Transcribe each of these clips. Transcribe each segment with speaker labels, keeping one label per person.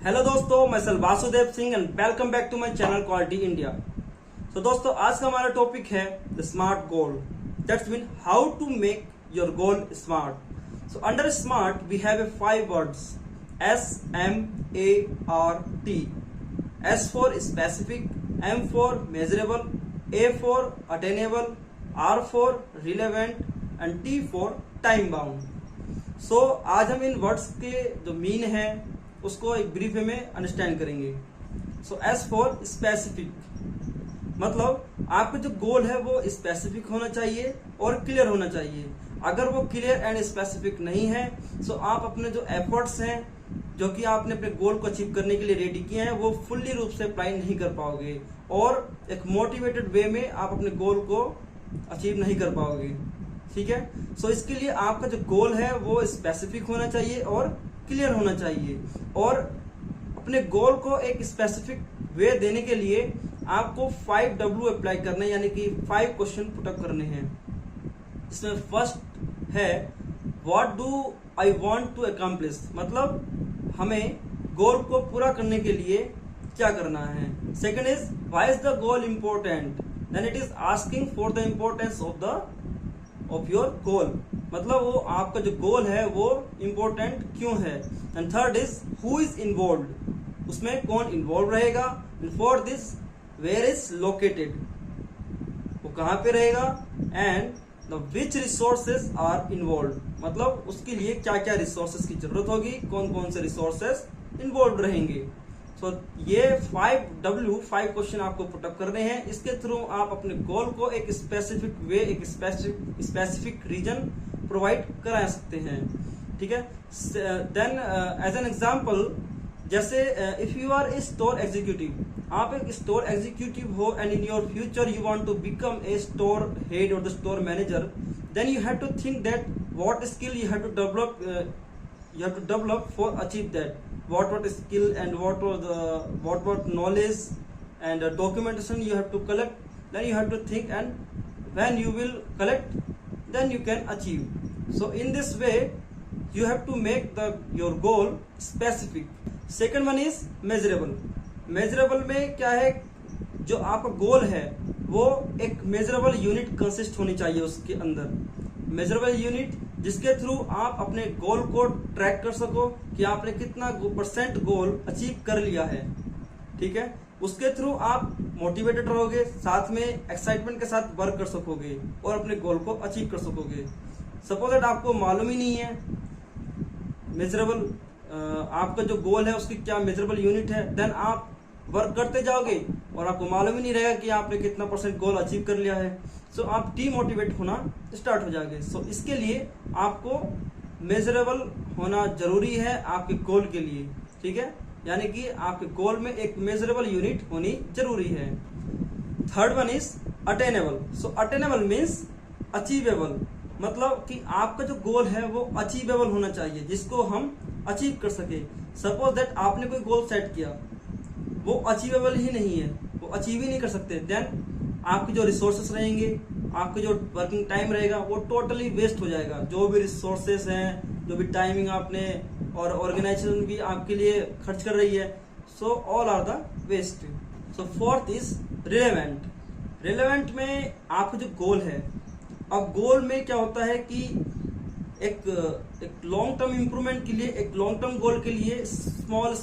Speaker 1: Hello दोस्तों, मैं सल Vasudev Singh and welcome back to my channel quality India. तो दोस्तों, आज का हमारा टॉपिक है the smart goal. That's mean how to make your goal smart. So under smart we have a 5 words SMART। S for specific, M for measurable, A for attainable, R for relevant and T for time bound। सो आज हम इन words के जो mean है उसको एक brief वे में understand करेंगे। सो S for specific, मतलब आपका जो गोल है वो स्पेसिफिक होना चाहिए और क्लियर होना चाहिए। अगर वो क्लियर एंड स्पेसिफिक नहीं है तो आप अपने जो एफर्ट्स हैं जो कि आपने अपने गोल को अचीव करने के लिए रेडी किए हैं वो फुल्ली रूप से अप्लाई नहीं कर पाओगे और एक मोटिवेटेड वे में आप अपने गोल को अचीव नहीं कर पाओगे। ठीक है, सो इसके लिए आपका जो गोल है वो स्पेसिफिक होना चाहिए और क्लियर होना चाहिए। और अपने गोल को एक स्पेसिफिक वे देने के लिए आपको 5W अप्लाई करने, यानी कि 5 क्वेश्चन पुटअप करने हैं। इसमें फर्स्ट है what do I want to accomplish, मतलब हमें गोल को पूरा करने के लिए क्या करना है। Second is why is the goal important, then it is asking for the importance of your goal, मतलब वो आपका जो गोल है वो इम्पोर्टेंट क्यों है। And third is who is involve, उसमें कौन इन्वॉल्व रहेगा। And fourth is where is located, वो कहाँ पे रहेगा। And the which resources are involve, मतलब उसके लिए क्या क्या रिसोर्सेज की जरूरत होगी, कौन कौन से रिसोर्सेज इन्वॉल्व रहेंगे। तो ये 5 क्वेश्चन आपको पुटअप करने हैं। इसके थ्रू आप अपने गोल को एक स्पेसिफिक वे, एक स्पेसिफिक रीजन प्रोवाइड करा सकते हैं। ठीक है, देन एज एन एग्जांपल, जैसे if you are a store executive, आप एक स्टोर एग्जीक्यूटिव हो and in your future you want to become a store head और the store manager, then you have to think that what skill you have to develop for achieve that, what skill and what knowledge and documentation you have to collect, then you have to think, and when you will collect then you can achieve. So in this way you have to make your goal specific. Second one is measurable. measurable में क्या है, जो आपका गोल है वो एक measurable unit consist होनी चाहिए उसके अंदर। मेजरेबल यूनिट जिसके थ्रू आप अपने गोल को ट्रैक कर सको कि आपने कितना % गोल अचीव कर लिया है। ठीक है, उसके थ्रू आप मोटिवेटेड रहोगे, साथ में एक्साइटमेंट के साथ वर्क कर सकोगे और अपने गोल को अचीव कर सकोगे। सपोज दैट आपको मालूम ही नहीं है मेजरेबल, आपका जो गोल है उसकी क्या मेजरेबल यूनिट है, देन आप वर्क करते जाओगे और आपको मालूम ही नहीं रहेगा कि आपने कितना % गोल अचीव कर लिया है। सो आप डीमोटिवेट होना स्टार्ट हो जाओगे। सो इसके लिए आपको मेजरेबल होना जरूरी है आपके गोल के लिए। ठीक है, यानी कि आपके गोल में एक मेजरेबल यूनिट होनी जरूरी है। Third one is attainable. So attainable means achievable, मतलब कि आपका जो गोल है वो अचीवेबल होना चाहिए, जिसको हम अचीव कर सके। सपोज दैट आपने कोई गोल सेट किया, वो अचीवेबल ही नहीं है, वो अचीव ही नहीं कर सकते, देन आपके जो रिसोर्सेस रहेंगे, आपके जो वर्किंग टाइम रहेगा वो टोटली वेस्ट हो जाएगा। जो भी रिसोर्सेस हैं, जो भी टाइमिंग आपने और ऑर्गेनाइजेशन भी आपके लिए खर्च कर रही है, so all are the waste. So fourth is relevant. Relevant में आपका जो गोल है, अब गोल में क्या होता है कि एक लॉन्ग टर्म इंप्रूवमेंट के लिए, एक लॉन्ग टर्म गोल के लिए small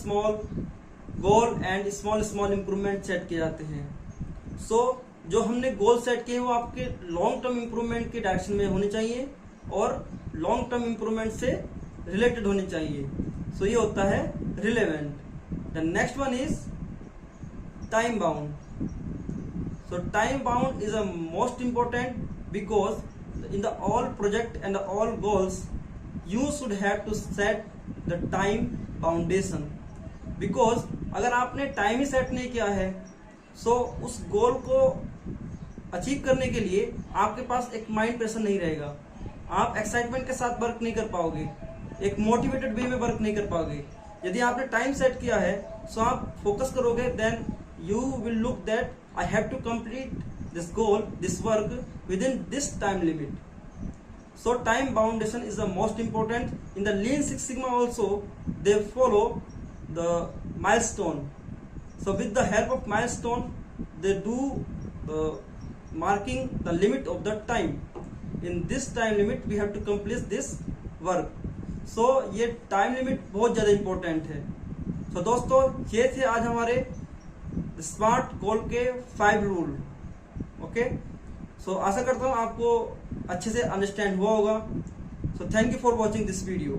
Speaker 1: goal and small improvement set किए जाते हैं। सो जो हमने गोल सेट किए वो आपके लॉन्ग टर्म इंप्रूवमेंट के डायरेक्शन में होने चाहिए और लॉन्ग टर्म इंप्रूवमेंट से रिलेटेड होने चाहिए। सो ये होता है relevant. The next one is time bound. So time bound is a most important because in the all project and all goals you should have to set the time boundation. बिकॉज अगर आपने time ही set नहीं किया है सो उस गोल को achieve करने के लिए आपके पास एक माइंड प्रेशर नहीं रहेगा, आप एक्साइटमेंट के साथ वर्क नहीं कर पाओगे, एक मोटिवेटेड वे में वर्क नहीं कर पाओगे। यदि आपने टाइम सेट किया है सो आप फोकस करोगे, then you will look that I have to complete this goal, this work within this time limit. So time boundation is the most important. In the lean six sigma also they follow the milestone. So with the help of milestone, they do marking the limit of the time. In this time limit we have to complete this work. So ये time limit बहुत ज़्यादा important है. तो दोस्तों ये थे आज हमारे स्मार्ट गोल के 5 रूल. ओके, सो आशा करता हूँ आपको अच्छे से अंडरस्टैंड हुआ होगा. So thank you for watching this video.